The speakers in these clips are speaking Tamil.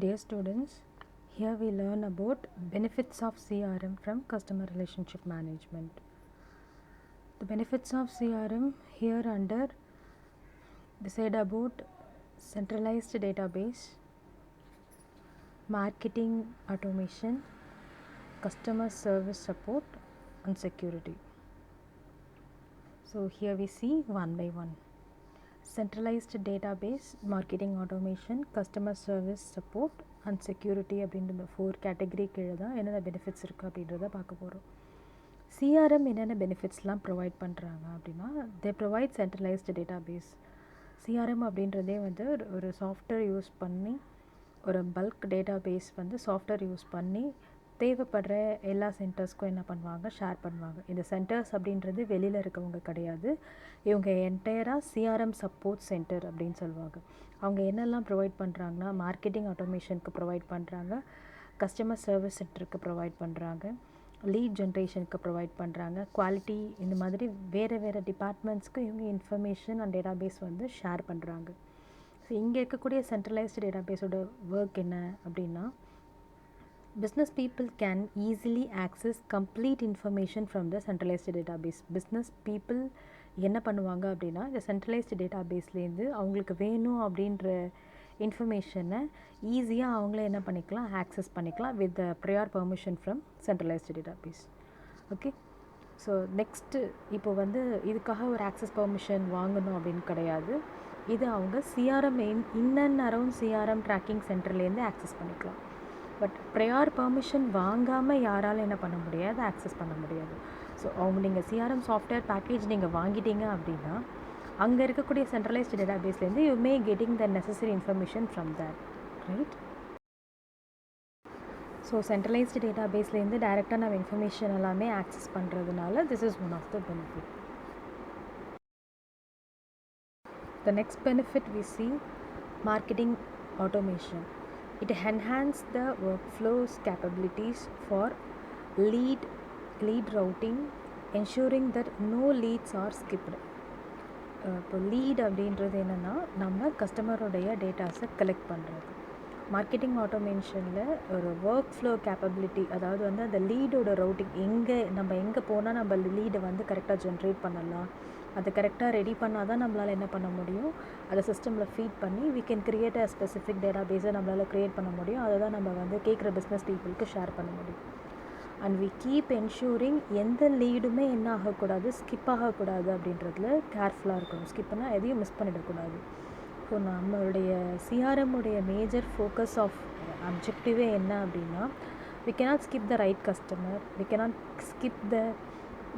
Dear students, here we learn about benefits of CRM from customer relationship management. The benefits of CRM here under they said about centralized database, marketing automation, customer service support and security. So here we see one by one. Centralized database, marketing automation, customer service support and security அப்படின்ற 4 கேட்டகரி கீழே தான் என்னென்ன பெனிஃபிட்ஸ் இருக்குது அப்படின்றத பார்க்க போகிறோம். சிஆர்எம் என்னென்ன பெனிஃபிட்ஸ்லாம் ப்ரொவைட் பண்ணுறாங்க அப்படின்னா தே ப்ரொவைட் சென்ட்ரலைஸ்டு டேட்டாபேஸ். சிஆர்எம் அப்படின்றதே வந்து ஒரு சாஃப்ட்வேர் யூஸ் பண்ணி ஒரு பல்க் டேட்டாபேஸ் வந்து சாஃப்ட்வேர் யூஸ் பண்ணி தேவைப்படுற எல்லா சென்டர்ஸ்க்கும் என்ன பண்ணுவாங்க, ஷேர் பண்ணுவாங்க. இந்த சென்டர்ஸ் அப்படின்றது வெளியில் இருக்கவங்க கிடையாது, இவங்க என்டையராக சிஆர்எம் சப்போர்ட் சென்டர் அப்படின்னு சொல்லுவாங்க. அவங்க என்னெல்லாம் ப்ரொவைட் பண்ணுறாங்கன்னா மார்க்கெட்டிங் ஆட்டோமேஷனுக்கு ப்ரொவைட் பண்ணுறாங்க, கஸ்டமர் சர்வீஸ் சென்டருக்கு ப்ரொவைட் பண்ணுறாங்க, லீட் ஜென்ரேஷனுக்கு ப்ரொவைட் பண்ணுறாங்க, குவாலிட்டி இந்த மாதிரி வேறு டிபார்ட்மெண்ட்ஸ்க்கு இவங்க இன்ஃபர்மேஷன் அண்ட் டேட்டாபேஸ் வந்து ஷேர் பண்ணுறாங்க. ஸோ இங்கே இருக்கக்கூடிய சென்ட்ரலைஸ்டு டேட்டாபேஸோட ஒர்க் என்ன அப்படின்னா business people can easily access complete information from the centralized database. business people என்ன பண்ணுவாங்க அப்படின்னா இந்த சென்ட்ரலைஸ்டு டேட்டாபேஸ்லேருந்து அவங்களுக்கு வேணும் அப்படின்ற இன்ஃபர்மேஷனை ஈஸியாக அவங்களே என்ன பண்ணிக்கலாம், ஆக்சஸ் பண்ணிக்கலாம் with prior permission from centralised database. Okay, so next இப்போ வந்து இதுக்காக ஒரு ஆக்சஸ் பெர்மிஷன் வாங்கணும் அப்படின்னு கிடையாது, இது அவங்க CRM in and around CRM tracking சென்டர்லேருந்து ஆக்சஸ் பண்ணிக்கலாம். பட் ப்ரையர் பெர்மிஷன் வாங்காமல் யாரால் என்ன பண்ண முடியாது, ஆக்சஸ் பண்ண முடியாது. ஸோ அவங்க நீங்கள் சிஆர்எம் சாஃப்ட்வேர் பேக்கேஜ் நீங்கள் வாங்கிட்டீங்க அப்படின்னா அங்கே இருக்கக்கூடிய சென்ட்ரலைஸ்டு டேட்டாபேஸ்லேருந்து you may getting the necessary information from that, right? So centralised டேட்டாபேஸ்லேருந்து டைரெக்டாக நம்ம இன்ஃபர்மேஷன் எல்லாமே ஆக்சஸ் பண்ணுறதுனால this is one of the benefit. The next benefit we see marketing automation. It enhances the workflows capabilities for lead routing, ensuring that no leads are skipped. இப்போ லீட் அப்படின்றது என்னென்னா நம்ம கஸ்டமருடைய டேட்டாஸை கலெக்ட் பண்ணுறது. மார்க்கெட்டிங் ஆட்டோமேஷனில் ஒரு ஒர்க் ஃப்ளோ கேப்பபிலிட்டி, அதாவது வந்து அந்த லீடோட ரவுட்டிங் நம்ம எங்கே போனால் நம்ம லீடை வந்து கரெக்டாக ஜென்ரேட் பண்ணலாம், அதை கரெக்டாக ரெடி பண்ணால் தான் நம்மளால் என்ன பண்ண முடியும், அதை சிஸ்டமில் ஃபீட் பண்ணி we can create a specific டேட்டாபேஸை நம்மளால் க்ரியேட் பண்ண முடியும். அதை தான் நம்ம வந்து கேட்குற பிஸ்னஸ் பீப்புளுக்கு ஷேர் பண்ண முடியும். அண்ட் வி கீப் என்ஷூரிங் எந்த லீடுமே என்ன ஆகக்கூடாது, ஸ்கிப் ஆகக்கூடாது அப்படின்றதுல கேர்ஃபுல்லாக இருக்கணும். ஸ்கிப்னால் எதையும் மிஸ் பண்ணிடக்கூடாது. ஸோ நம்மளுடைய சிஆர்எம்முடைய மேஜர் ஃபோக்கஸ் ஆஃப் அப்ஜெக்டிவே என்ன அப்படின்னா we cannot skip the right customer, we cannot skip the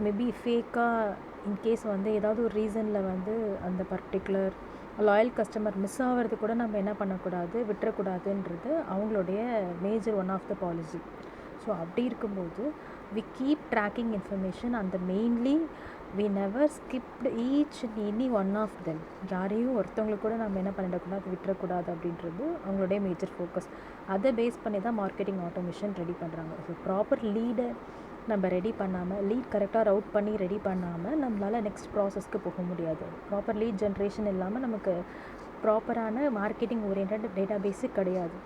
maybe ஃபேக்காக இன்கேஸ் வந்து ஏதாவது ஒரு ரீசனில் வந்து அந்த பர்டிகுலர் லாயல் கஸ்டமர் மிஸ் ஆகிறது கூட நம்ம என்ன பண்ணக்கூடாது, விட்டுறக்கூடாதுன்றது அவங்களுடைய major one of the policy. So அப்படி இருக்கும்போது வி கீப் ட்ராக்கிங் இன்ஃபர்மேஷன் அந்த mainly we never skipped each and any one of them. யாரையும் ஒருத்தவங்களுக்கு கூட நம்ம என்ன பண்ணிடக்கூடாது, விட்டுறக்கூடாது அப்படின்றது அவங்களுடைய மேஜர் ஃபோக்கஸ். அதை பேஸ் பண்ணி தான் மார்க்கெட்டிங் ஆட்டோமேஷன் ரெடி பண்ணுறாங்க. ஸோ ப்ராப்பர் லீடை நம்ம ரெடி பண்ணாமல், லீட் கரெக்டாக ரவுட் பண்ணி ரெடி பண்ணாமல் நம்மளால் நெக்ஸ்ட் ப்ராசஸ்க்கு போக முடியாது. ப்ராப்பர் லீட் ஜென்ரேஷன் இல்லாமல் நமக்கு ப்ராப்பரான மார்க்கெட்டிங் ஓரியன்ட் டேட்டாபேஸு கிடையாது.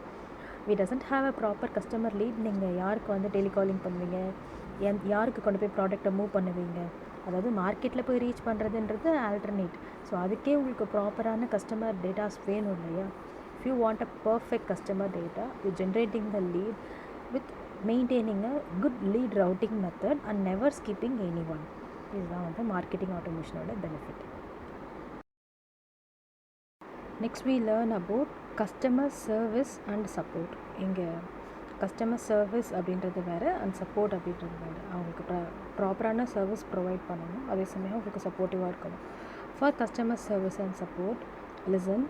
We doesn't have a proper customer lead. நீங்கள் யாருக்கு வந்து டெலிகாலிங் பண்ணுவீங்க, யாருக்கு கொண்டு போய் ப்ராடக்டை மூவ் பண்ணுவீங்க, அதாவது மார்க்கெட்டில் போய் ரீச் பண்ணுறதுன்றது ஆல்டர்னேட். ஸோ அதுக்கே உங்களுக்கு ப்ராப்பரான கஸ்டமர் டேட்டாஸ் வேணும் இல்லையா? If you want a perfect customer data, you generating the lead with maintaining a good lead routing method and never skipping anyone. இதுதான் வந்து மார்க்கெட்டிங் ஆட்டோமேஷனோட benefit. Next we learn about customer service and support. இங்கே கஸ்டமர் சர்வீஸ் அப்படின்றது வேறு அண்ட் சப்போர்ட் அப்படின்றது வேறு. அவங்களுக்கு ப்ராப்பரான சர்வீஸ் ப்ரொவைட் பண்ணணும், அதே சமயம் அவங்களுக்கு சப்போர்ட்டிவாக இருக்கணும். For customer service and support, listen,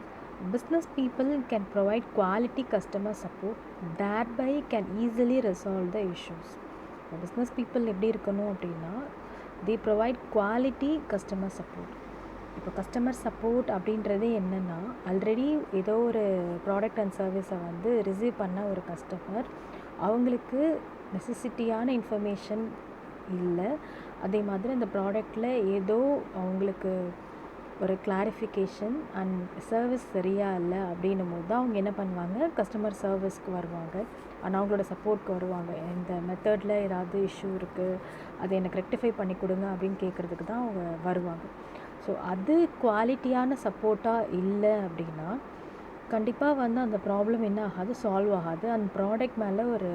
business people can provide quality customer support, thereby can easily resolve the issues. business people எப்படி இருக்கணும் அப்படின்னா they provide quality customer support. இப்போ கஸ்டமர் சப்போர்ட் அப்படின்றதே என்னென்னா ஆல்ரெடி ஏதோ ஒரு ப்ராடக்ட் அண்ட் சர்வீஸை வந்து ரிசீவ் பண்ண ஒரு கஸ்டமர், அவங்களுக்கு நெசசிட்டியான இன்ஃபர்மேஷன் இல்லை, அதே மாதிரி அந்த ப்ராடக்டில் ஏதோ அவங்களுக்கு ஒரு கிளாரிஃபிகேஷன் அண்ட் சர்வீஸ் சரியாக இல்லை அப்படின்னும் போது தான் அவங்க என்ன பண்ணுவாங்க, கஸ்டமர் சர்வீஸ்க்கு வருவாங்க அண்ட் அவங்களோட சப்போர்ட்க்கு வருவாங்க. இந்த மெத்தடில் ஏதாவது இஷ்யூ இருக்குது, அதை எனக்கு ரெக்டிஃபை பண்ணி கொடுங்க அப்படின்னு கேட்குறதுக்கு தான் அவங்க வருவாங்க. ஸோ அது குவாலிட்டியான சப்போர்ட்டாக இல்லை அப்படின்னா கண்டிப்பாக வந்து அந்த ப்ராப்ளம் என்ன ஆகாது, சால்வ் ஆகாது. அந்த ப்ராடக்ட் மேலே ஒரு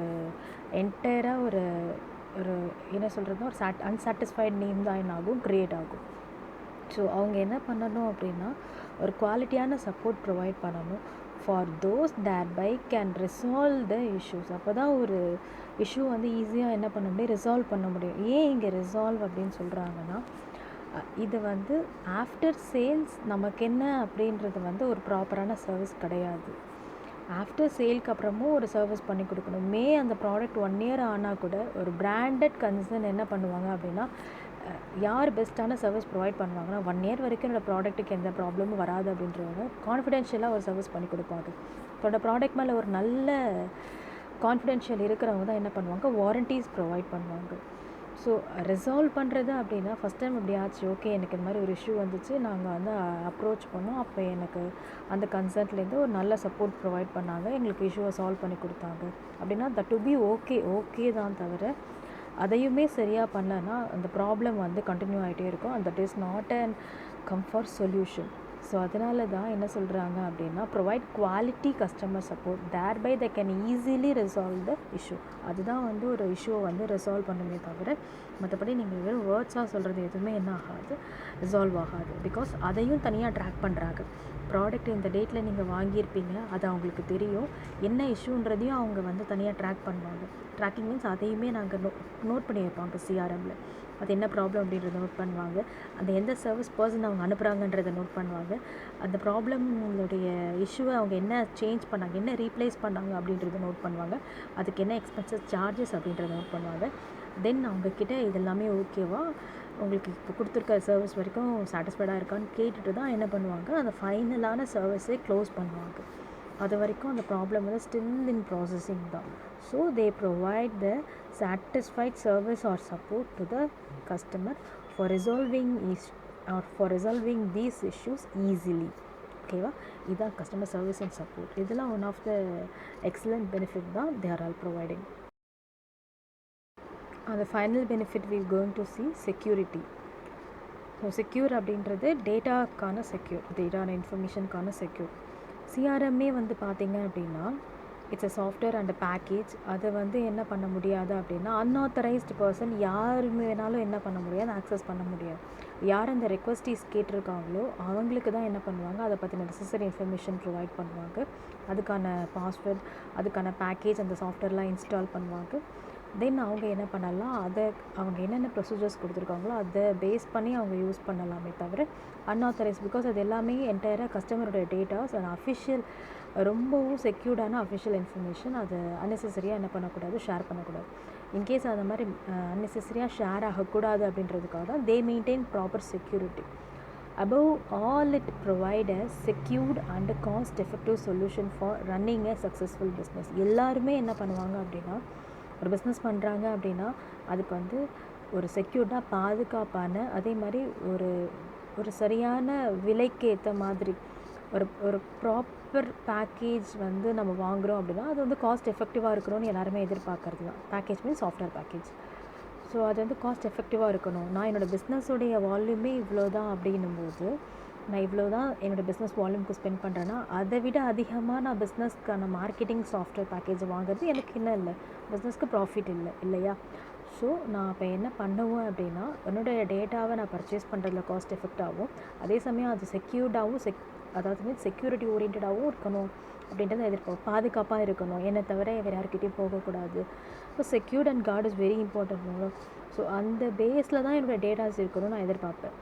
என்டையராக ஒரு ஒரு என்ன சொல்கிறதுனா ஒரு அன்சாட்டிஸ்ஃபைட் நேம் தான் என்ன ஆகும், க்ரியேட் ஆகும். ஸோ அவங்க என்ன பண்ணணும் அப்படின்னா ஒரு குவாலிட்டியான சப்போர்ட் ப்ரொவைட் பண்ணணும் for those that by can resolve the issues. அப்போ தான் ஒரு இஷ்யூ வந்து ஈஸியாக என்ன பண்ண முடியும், ரிசால்வ் பண்ண முடியும். ஏன் இங்கே ரிசால்வ் அப்படின்னு சொல்கிறாங்கன்னா, இது வந்து ஆஃப்டர் சேல்ஸ் நமக்கு என்ன அப்படின்றது வந்து ஒரு ப்ராப்பரான சர்வீஸ் கிடையாது. ஆஃப்டர் சேல்க்கு அப்புறமும் ஒரு சர்வீஸ் பண்ணி கொடுக்கணும். அந்த ப்ராடக்ட் 1 இயர் ஆனால் கூட ஒரு பிராண்டட் கன்சர்ன் என்ன பண்ணுவாங்க அப்படின்னா, யார் பெஸ்ட்டான சர்வீஸ் ப்ரொவைட் பண்ணுவாங்கன்னா 1 இயர் வரைக்கும் என்னோடய ப்ராடக்ட்டுக்கு எந்த ப்ராப்ளமும் வராது அப்படின்றவங்க கான்ஃபிடென்ஷியலாக ஒரு சர்வீஸ் பண்ணி கொடுப்பாங்க. என்னோடய ப்ராடக்ட் மேலே ஒரு நல்ல கான்ஃபிடென்ஷியல் இருக்கிறவங்க தான் என்ன பண்ணுவாங்க, வாரண்டிஸ் ப்ரொவைட் பண்ணுவாங்க. ஸோ ரிசால்வ் பண்ணுறது அப்படின்னா ஃபஸ்ட் டைம் இப்படி ஆச்சு, ஓகே எனக்கு இந்த மாதிரி ஒரு இஷ்யூ வந்துச்சு, நாங்கள் வந்து அப்ரோச் பண்ணோம், அப்போ எனக்கு அந்த கன்சர்ன்லேருந்து ஒரு நல்ல சப்போர்ட் ப்ரொவைட் பண்ணாங்க, எங்களுக்கு இஷ்யூவை சால்வ் பண்ணி கொடுத்தாங்க அப்படின்னா தட் டு பி ஓகே தான். தவிர அதையுமே சரியாக பண்ணலன்னா அந்த ப்ராப்ளம் வந்து கண்டினியூ ஆகிட்டே இருக்கும். And that is not and comfort solution. So அதனால தான் என்ன சொல்கிறாங்க அப்படின்னா, provide quality customer support there by the can easily resolve the issue. அதுதான் வந்து ஒரு இஷ்யூவை வந்து ரிசால்வ் பண்ணுமே தவிர மற்றபடி நீங்கள் வெறும் வேர்ட்ஸாக சொல்கிறது எதுவுமே என்ன ஆகாது, ரிசால்வ் ஆகாது. பிகாஸ் அதையும் தனியாக ட்ராக் பண்ணுறாங்க. ப்ராடக்ட் இந்த டேட்டில் நீங்கள் வாங்கியிருப்பீங்க, அது அவங்களுக்கு தெரியும், என்ன இஷ்யூன்றதையும் அவங்க வந்து தனியாக ட்ராக் பண்ணுவாங்க. ட்ராக்கிங் மீன்ஸ் அதையுமே நாங்கள் நோட் பண்ணி வைப்பாங்க சிஆர்எம்மில். அது என்ன ப்ராப்ளம் அப்படின்றத நோட் பண்ணுவாங்க. அந்த எந்த சர்வீஸ் பர்சன் அவங்க அனுப்புகிறாங்கன்றதை நோட் பண்ணுவாங்க. அந்த ப்ராப்ளம்களுடைய இஷ்யூவை அவங்க என்ன சேஞ்ச் பண்ணாங்க, என்ன ரீப்ளேஸ் பண்ணாங்க அப்படின்றத நோட் பண்ணுவாங்க. அதுக்கு என்ன எக்ஸ்பென்சஸ் சார்ஜஸ் அப்படின்றத நோட் பண்ணுவாங்க. தென் அவங்கக்கிட்ட இதெல்லாமே ஓகேவா, உங்களுக்கு இப்போ கொடுத்துருக்க சர்வீஸ் வரைக்கும் சாட்டிஸ்ஃபைடாக இருக்கான்னு கேட்டுட்டு தான் என்ன பண்ணுவாங்க, அந்த ஃபைனலான சர்வீஸை க்ளோஸ் பண்ணுவாங்க. அது வரைக்கும் அந்த ப்ராப்ளம் வந்து ஸ்டில் இன் ப்ராசஸிங் தான். So they provide the satisfied service or support to the customer for resolving these issues easily. ஓகேவா, இதுதான் கஸ்டமர் சர்வீஸ் அண்ட் சப்போர்ட். இதெல்லாம் one of the excellent benefit தான் தே ஆர் ஆல் ப்ரொவைடிங். அந்த final benefit we going to see security. So secure அப்படின்றது டேட்டாக்கான செக்யூர், டேட்டா அண்ட் இன்ஃபர்மேஷனுக்கான செக்யூர். சிஆர்எம்மே வந்து பார்த்திங்க அப்படின்னா it's a software and package. அதை வந்து என்ன பண்ண முடியாது அப்படின்னா அன்ஆத்தரைஸ்டு பர்சன் யாருமே வேணாலும் என்ன பண்ண முடியாது, ஆக்சஸ் பண்ண முடியாது. யார் அந்த ரெக்வஸ்டீஸ் கேட்டிருக்காங்களோ அவங்களுக்கு தான் என்ன பண்ணுவாங்க, அதை பற்றின நெசசரி இன்ஃபர்மேஷன் ப்ரொவைட் பண்ணுவாங்க. அதுக்கான பாஸ்வேர்ட், அதுக்கான பேக்கேஜ் அந்த சாஃப்ட்வேர்லாம் இன்ஸ்டால் பண்ணுவாங்க. தென் அவங்க என்ன பண்ணலாம், அதை அவங்க என்னென்ன ப்ரொசீஜர்ஸ் கொடுத்துருக்காங்களோ அதை பேஸ் பண்ணி அவங்க யூஸ் பண்ணலாமே தவிர அன்ஆத்தரைஸ், பிகாஸ் அது எல்லாமே என்டையராக கஸ்டமரோட டேட்டாஸ் அண்ட் அஃபிஷியல், ரொம்பவும் செக்யூர்டான அஃபிஷியல் இன்ஃபர்மேஷன். அதை அன்னெசரியாக என்ன பண்ணக்கூடாது, ஷேர் பண்ணக்கூடாது. இன்கேஸ் அந்த மாதிரி அன்னெசரியாக ஷேர் ஆகக்கூடாது அப்படின்றதுக்காக தான் தே maintain proper security. above all it provide a secured and cost effective solution for running a successful business. எல்லாருமே என்ன பண்ணுவாங்க அப்படின்னா, ஒரு பிஸ்னஸ் பண்ணுறாங்க அப்படின்னா அதுக்கு வந்து ஒரு செக்யூர்டாக பாதுகாப்பான, அதே மாதிரி ஒரு ஒரு சரியான விலைக்கு ஏற்ற மாதிரி ஒரு ப்ராப்பர் பேக்கேஜ் வந்து நம்ம வாங்குகிறோம் அப்படின்னா அது வந்து காஸ்ட் எஃபெக்டிவாக இருக்கணும்னு எல்லாருமே எதிர்பார்க்கறது தான். Package means software package. So அது வந்து காஸ்ட் எஃபெக்டிவாக இருக்கணும். நான் என்னோடய பிஸ்னஸோடைய வால்யூமே இவ்வளோ தான் அப்படின்னும்போது, நான் இவ்வளோ தான் என்னோடய பிஸ்னஸ் வால்யூமுக்கு ஸ்பெண்ட் பண்ணுறேன்னா அதை விட அதிகமாக நான் பிஸ்னஸ்க்கான மார்க்கெட்டிங் சாஃப்ட்வேர் பேக்கேஜை வாங்குறது எனக்கு என்ன இல்லை, பிஸ்னஸ்க்கு ப்ராஃபிட் இல்லை இல்லையா. ஸோ நான் இப்போ என்ன பண்ணுவேன் அப்படின்னா, என்னுடைய டேட்டாவை நான் பர்ச்சேஸ் பண்ணுறதுல காஸ்ட் எஃபெக்டாகவும், அதே சமயம் அது செக்யூர்டாகவும் அதாவது மீன்ஸ் செக்யூரிட்டி ஓரியன்டாகவும் இருக்கணும் அப்படின்றத எதிர்பார்ப்போம். பாதுகாப்பாக இருக்கணும், என்னை தவிர வேறு யாருக்கிட்டையும் போகக்கூடாது. So secured and card is very important. So அந்த பேஸில் தான் என்னோடய டேட்டாஸ் இருக்கணும்னு நான் எதிர்பார்ப்பேன்.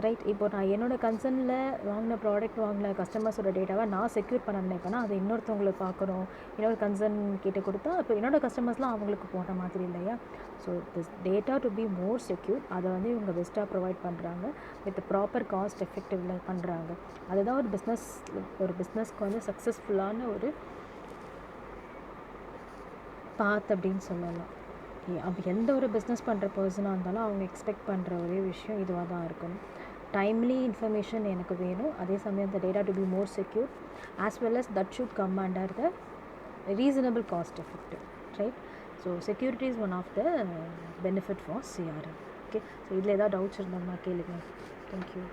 ரைட். இப்போ நான் என்னோடய கன்சர்னில் வாங்கின ப்ராடக்ட் வாங்கின கஸ்டமர்ஸோட டேட்டாவை நான் செக்யூர் பண்ண நினைப்பேன்னா அதை இன்னொருத்தவங்களுக்கு பார்க்கணும், என்னோடய கன்சர்ன் கேட்டு கொடுத்தா இப்போ என்னோடய கஸ்டமர்ஸ்லாம் அவங்களுக்கு போகிற மாதிரி இல்லையா. So this data to be more secure, அதை வந்து இவங்க பெஸ்ட்டாக ப்ரொவைட் பண்ணுறாங்க, வித் ப்ராப்பர் காஸ்ட் எஃபெக்டிவில் பண்ணுறாங்க. அதுதான் ஒரு பிஸ்னஸ்க்கு வந்து சக்ஸஸ்ஃபுல்லான ஒரு பாத் அப்படின்னு சொல்லலாம். அப்போ எந்த ஒரு பிஸ்னஸ் பண்ணுற பர்சனாக இருந்தாலும் அவங்க எக்ஸ்பெக்ட் பண்ணுற ஒரே விஷயம் இதுவாக தான் இருக்கணும். டைம்லி இன்ஃபர்மேஷன் எனக்கு வேணும், அதே சமயம் the data to be more secure, as well as that should come under the reasonable cost effective, right? So security is one of the benefit for CRM. Okay, so இதில் ஏதாவது டவுட்ஸ் இருந்தால் கேளுங்க. Thank you.